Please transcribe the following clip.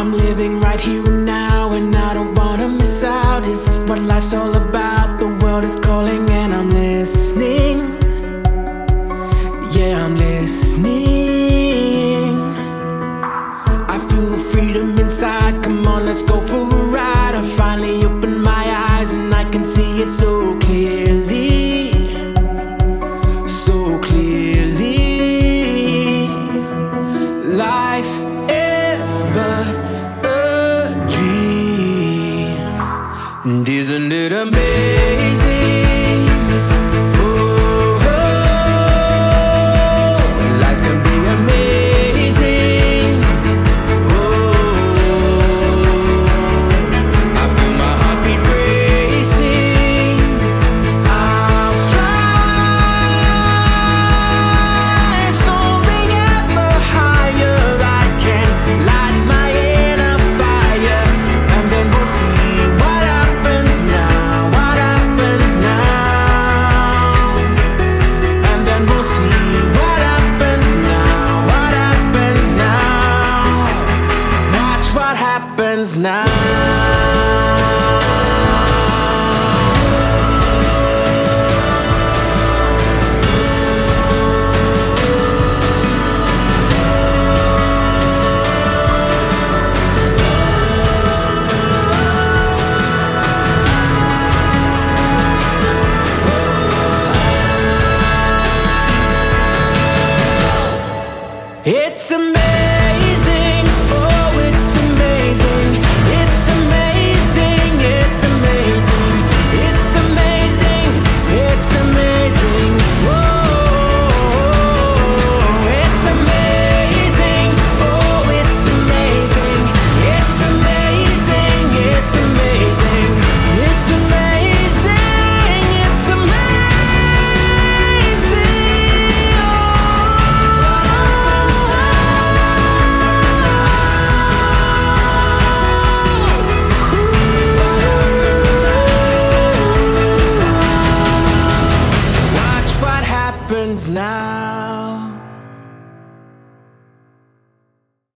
I'm living right here and now, and I don't wanna miss out. Is this what life's all about? The world is calling and I'm listening. Yeah, I'm listening. I feel the freedom inside. Come on, let's go for a ride. I finally opened my eyes and I can see it so clearly. So clearly. Life is but a dream. And isn't it amazing? Oh, life can be amazing. Oh, I feel my heartbeat racing. I'll fly soaring ever higher. I can light my inner fire, and then we'll see what happens now. What happens now? And then we'll see what happens now. What happens now? Watch what happens now.